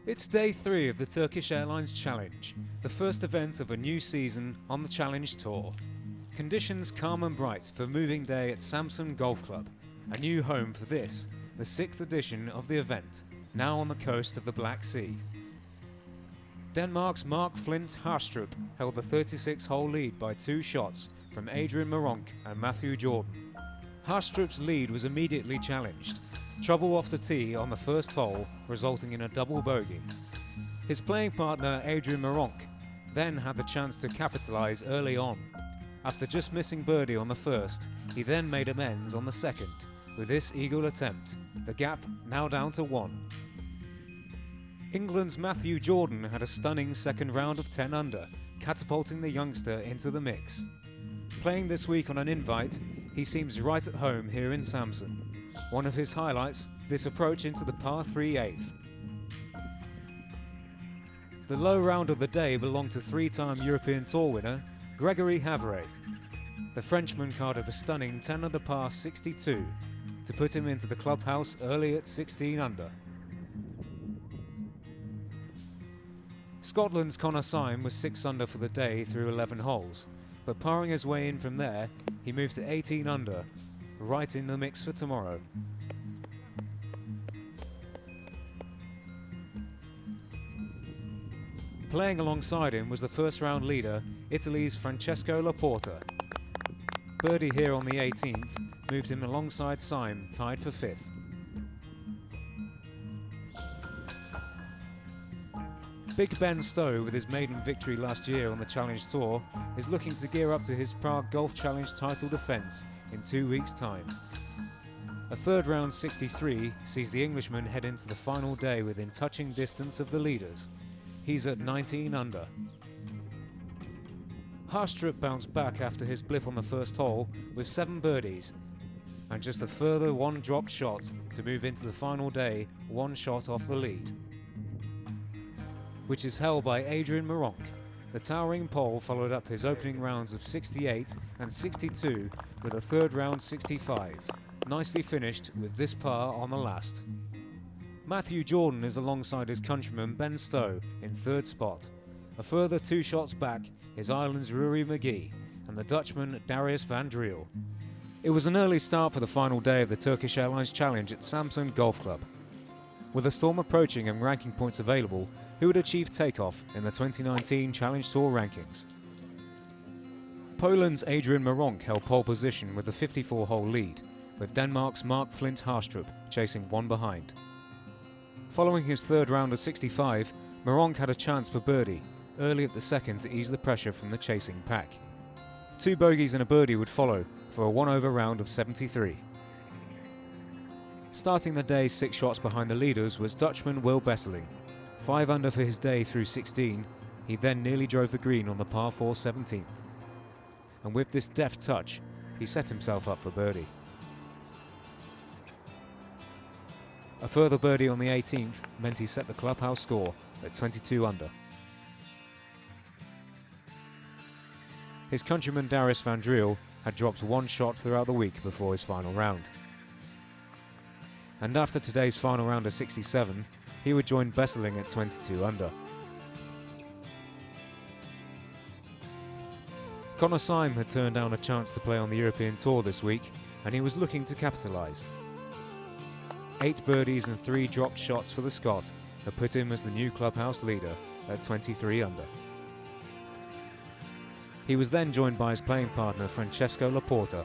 It's day 3 of the Turkish Airlines Challenge, the first event of a new season on the Challenge Tour. Conditions calm and bright for moving day at Samsun Golf Club, a new home for this, the 6th edition of the event, now on the coast of the Black Sea. Denmark's Mark Flint Harstrup held the 36-hole lead by 2 shots from Adrian Meronk and Matthew Jordan. Harstrup's lead was immediately challenged. Trouble off the tee on the first hole, resulting in a double bogey. His playing partner Adrian Meronk then had the chance to capitalise early on. After just missing birdie on the first, he then made amends on the second with this eagle attempt, the gap now down to 1. England's Matthew Jordan had a stunning second round of 10 under, catapulting the youngster into the mix. Playing this week on an invite, he seems right at home here in Samsun. One of his highlights, this approach into the par 3 8th. The low round of the day belonged to 3-time European Tour winner Gregory Hammer. The Frenchman carded a stunning 10 under par 62 to put him into the clubhouse early at 16 under. Scotland's Connor Syme was 6 under for the day through 11 holes, but parring his way in from there, he moved to 18 under, right in the mix for tomorrow. Playing alongside him was the first round leader, Italy's Francesco Laporta. Birdie here on the 18th moved him alongside Syme, tied for 5th. Big Ben Stowe, with his maiden victory last year on the Challenge Tour, is looking to gear up to his Prague Golf Challenge title defence in 2 weeks' time. A third round 63 sees the Englishman head into the final day within touching distance of the leaders. He's at 19 under. Harstrup bounced back after his blip on the first hole with 7 birdies and just a further 1 dropped shot to move into the final day 1 shot off the lead, which is held by Adrian Meronk. The towering Pole followed up his opening rounds of 68 and 62 with a third round 65, nicely finished with this par on the last. Matthew Jordan is alongside his countryman Ben Stowe in 3rd spot. A further 2 shots back is Ireland's Rory McGee and the Dutchman Darius van Driel. It was an early start for the final day of the Turkish Airlines Challenge at Samsun Golf Club. With a storm approaching and ranking points available, who would achieve takeoff in the 2019 Challenge Tour rankings? Poland's Adrian Meronk held pole position with a 54-hole lead, with Denmark's Mark Flint Harstrup chasing 1 behind. Following his third round of 65, Meronk had a chance for birdie early at the second to ease the pressure from the chasing pack. 2 bogeys and a birdie would follow for a 1-over round of 73. Starting the day 6 shots behind the leaders was Dutchman Will Besseling. 5 under for his day through 16, he then nearly drove the green on the par 4 17th. And with this deft touch, he set himself up for birdie. A further birdie on the 18th meant he set the clubhouse score at 22 under. His countryman Darius van Driel had dropped 1 shot throughout the week before his final round. And after today's final round of 67, he would join Besseling at 22 under. Connor Syme had turned down a chance to play on the European Tour this week, and he was looking to capitalise. 8 birdies and 3 dropped shots for the Scot had put him as the new clubhouse leader at 23 under. He was then joined by his playing partner Francesco Laporta.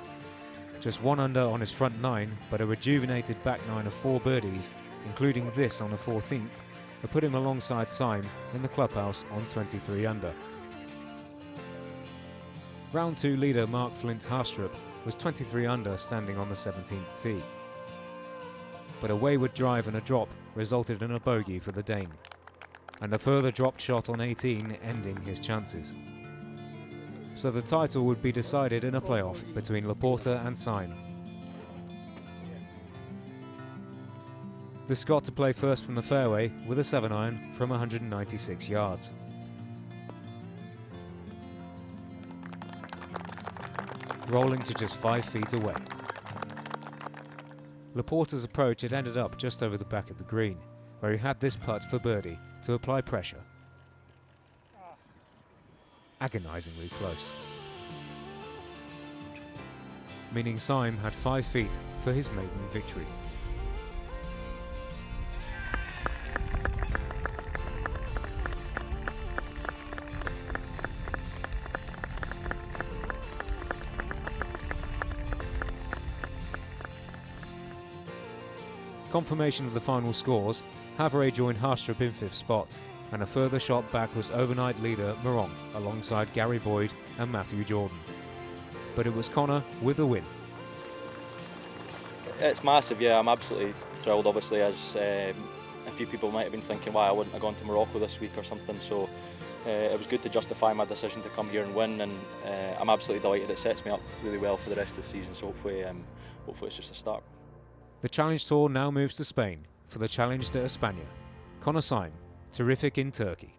Just 1 under on his front 9, but a rejuvenated back 9 of 4 birdies, including this on the 14th, had put him alongside Syme in the clubhouse on 23 under. Round 2 leader Mark Flint Harstrup was 23 under standing on the 17th tee. But a wayward drive and a drop resulted in a bogey for the Dane, and a further dropped shot on 18 ending his chances. So the title would be decided in a playoff between Laporta and Syme. The Scot to play first from the fairway with a 7-iron from 196 yards. Rolling to just 5 feet away. Laporta's approach had ended up just over the back of the green, where he had this putt for birdie to apply pressure. Agonisingly close. Meaning Syme had 5 feet for his maiden victory. Confirmation of the final scores, Havre joined Harstrup in 5th spot, and a further shot back was overnight leader Meronk alongside Gary Boyd and Matthew Jordan. But it was Connor with the win. It's massive, yeah. I'm absolutely thrilled, obviously, as a few people might have been thinking why I wouldn't have gone to Morocco this week or something, so it was good to justify my decision to come here and win, and I'm absolutely delighted. It sets me up really well for the rest of the season, so hopefully it's just a start. The Challenge Tour now moves to Spain for the Challenge de España. Connor Syme, terrific in Turkey.